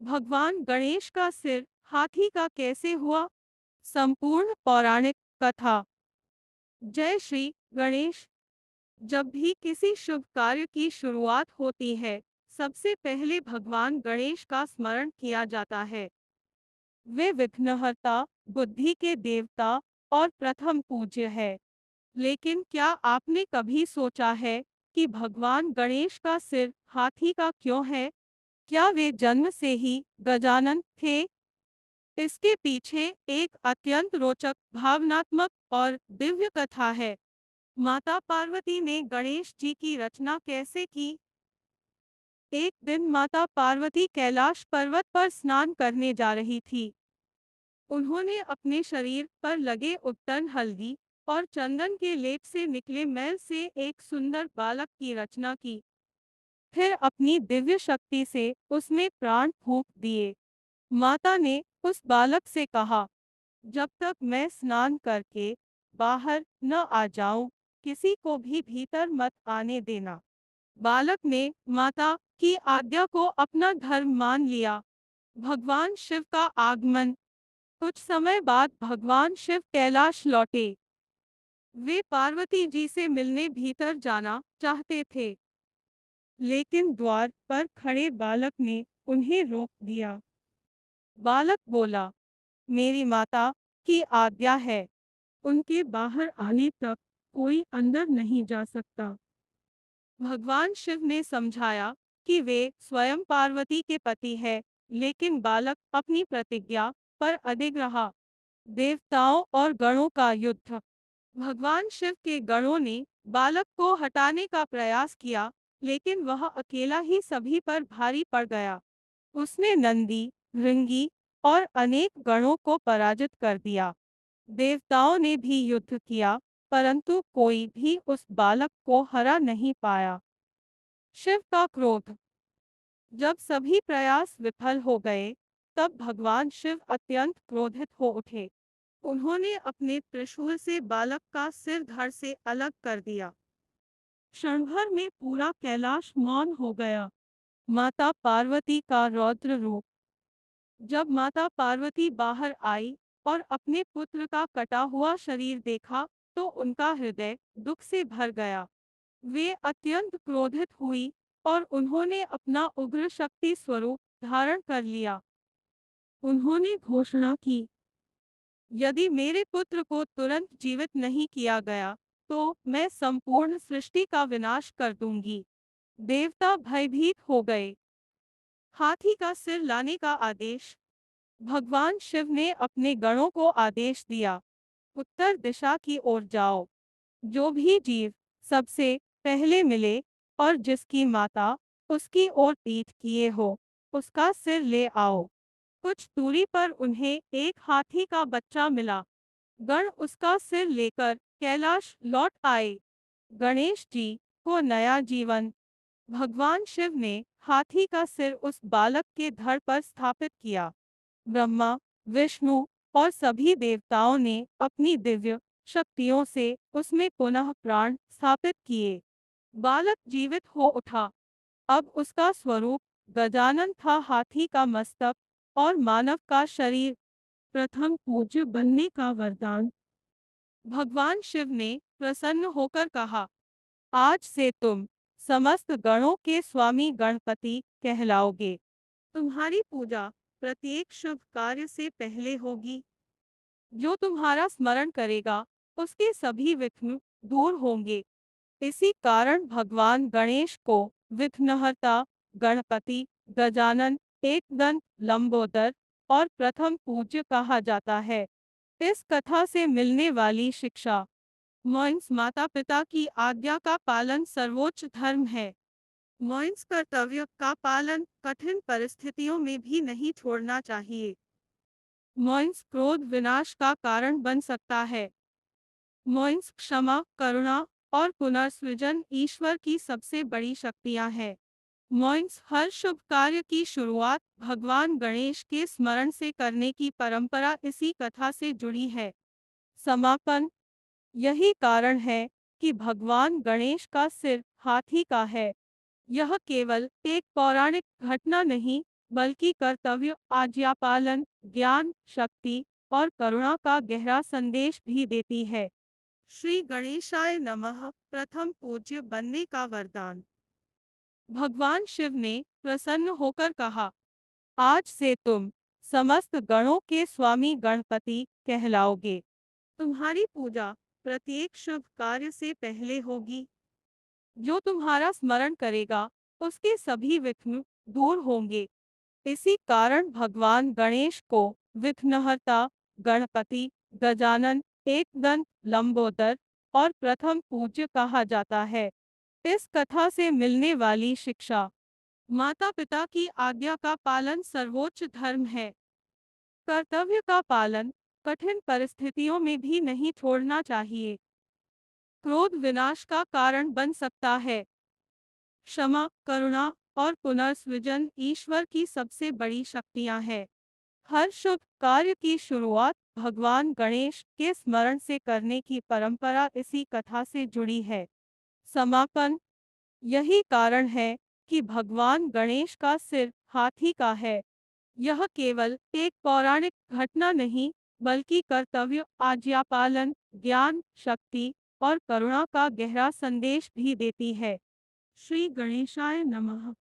भगवान गणेश का सिर हाथी का कैसे हुआ? संपूर्ण पौराणिक कथा। जय श्री गणेश। जब भी किसी शुभ कार्य की शुरुआत होती है, सबसे पहले भगवान गणेश का स्मरण किया जाता है। वे विघ्नहर्ता, बुद्धि के देवता और प्रथम पूज्य है। लेकिन क्या आपने कभी सोचा है कि भगवान गणेश का सिर हाथी का क्यों है? क्या वे जन्म से ही गजानन थे? इसके पीछे एक अत्यंत रोचक, भावनात्मक और दिव्य कथा है। माता पार्वती ने गणेश जी की रचना कैसे की? एक दिन माता पार्वती कैलाश पर्वत पर स्नान करने जा रही थी। उन्होंने अपने शरीर पर लगे उपटन हल्दी और चंदन के लेप से निकले मैल से एक सुंदर बालक की रचना की। फिर अपनी दिव्य शक्ति से उसमें प्राण फूंक दिए। माता ने उस बालक से कहा, जब तक मैं स्नान करके बाहर न आ जाऊं, किसी को भी भीतर मत आने देना। बालक ने माता की आज्ञा को अपना धर्म मान लिया। भगवान शिव का आगमन। कुछ समय बाद भगवान शिव कैलाश लौटे। वे पार्वती जी से मिलने भीतर जाना चाहते थे, लेकिन द्वार पर खड़े बालक ने उन्हें रोक दिया। बालक बोला, मेरी माता की आज्ञा है, उनके बाहर आने तक कोई अंदर नहीं जा सकता। भगवान शिव ने समझाया कि वे स्वयं पार्वती के पति हैं, लेकिन बालक अपनी प्रतिज्ञा पर अडिग रहा। देवताओं और गणों का युद्ध। भगवान शिव के गणों ने बालक को हटाने का प्रयास किया, लेकिन वह अकेला ही सभी पर भारी पड़ गया। उसने नंदी, भृंगी और अनेक गणों को पराजित कर दिया। देवताओं ने भी युद्ध किया, परंतु कोई भी उस बालक को हरा नहीं पाया। शिव का क्रोध। जब सभी प्रयास विफल हो गए, तब भगवान शिव अत्यंत क्रोधित हो उठे। उन्होंने अपने त्रिशूल से बालक का सिर धड़ से अलग कर दिया। क्षण भर में पूरा कैलाश मौन हो गया। माता पार्वती का रौद्र रूप। जब माता पार्वती बाहर आई और अपने पुत्र का कटा हुआ शरीर देखा, तो उनका हृदय दुख से भर गया। वे अत्यंत क्रोधित हुई और उन्होंने अपना उग्र शक्ति स्वरूप धारण कर लिया। उन्होंने घोषणा की, यदि मेरे पुत्र को तुरंत जीवित नहीं किया गया, तो मैं संपूर्ण सृष्टि का विनाश कर दूंगी। देवता भयभीत हो गए। हाथी का सिर लाने का आदेश। भगवान शिव ने अपने गणों को आदेश दिया, उत्तर दिशा की ओर जाओ। जो भी जीव सबसे पहले मिले और जिसकी माता उसकी ओर पीठ किए हो, उसका सिर ले आओ। कुछ दूरी पर उन्हें एक हाथी का बच्चा मिला। गण उसका सिर लेकर कैलाश लौट आए। गणेश जी को नया जीवन। भगवान शिव ने हाथी का सिर उस बालक के धड़ पर स्थापित किया। ब्रह्मा, विष्णु और सभी देवताओं ने अपनी दिव्य शक्तियों से उसमें पुनः प्राण स्थापित किए। बालक जीवित हो उठा। अब उसका स्वरूप गजानन था, हाथी का मस्तक और मानव का शरीर। प्रथम पूज्य बनने का वरदान। भगवान शिव ने प्रसन्न होकर कहा, आज से तुम समस्त गणों के स्वामी गणपति कहलाओगे। तुम्हारी पूजा प्रत्येक शुभ कार्य से पहले होगी। जो तुम्हारा स्मरण करेगा, उसके सभी विघ्न दूर होंगे। इसी कारण भगवान गणेश को विघ्नहर्ता, गणपति, गजानन, एकदंत, लंबोदर और प्रथम पूज्य कहा जाता है। इस कथा से मिलने वाली शिक्षा। मोइन्स माता पिता की आज्ञा का पालन सर्वोच्च धर्म है। मोइन्स कर्तव्य का पालन कठिन परिस्थितियों में भी नहीं छोड़ना चाहिए। मोइन्स क्रोध विनाश का कारण बन सकता है। मोइन्स क्षमा, करुणा और पुनर्सृजन ईश्वर की सबसे बड़ी शक्तियां हैं। मोइन्स हर शुभ कार्य की शुरुआत भगवान गणेश के स्मरण से करने की परंपरा इसी कथा से जुड़ी है। समापन। यही कारण है कि भगवान गणेश का सिर हाथी का है। यह केवल एक पौराणिक घटना नहीं, बल्कि कर्तव्य, आज्ञा पालन, ज्ञान, शक्ति और करुणा का गहरा संदेश भी देती है। श्री गणेशाय नमः। प्रथम पूज्य बनने का वरदान। भगवान शिव ने प्रसन्न होकर कहा, आज से तुम समस्त गणों के स्वामी गणपति कहलाओगे। तुम्हारी पूजा प्रत्येक शुभ कार्य से पहले होगी। जो तुम्हारा स्मरण करेगा, उसके सभी विघ्न दूर होंगे। इसी कारण भगवान गणेश को विघ्नहर्ता, गणपति, गजानन, एकदंत, लंबोदर और प्रथम पूज्य कहा जाता है। इस कथा से मिलने वाली शिक्षा। माता पिता की आज्ञा का पालन सर्वोच्च धर्म है। कर्तव्य का पालन कठिन परिस्थितियों में भी नहीं छोड़ना चाहिए। क्रोध विनाश का कारण बन सकता है। क्षमा, करुणा और पुनर्सृजन ईश्वर की सबसे बड़ी शक्तियां हैं। हर शुभ कार्य की शुरुआत भगवान गणेश के स्मरण से करने की परंपरा इसी कथा से जुड़ी है। समापन। यही कारण है कि भगवान गणेश का सिर हाथी का है। यह केवल एक पौराणिक घटना नहीं, बल्कि कर्तव्य, आज्ञा पालन, ज्ञान, शक्ति और करुणा का गहरा संदेश भी देती है। श्री गणेशाय नमः।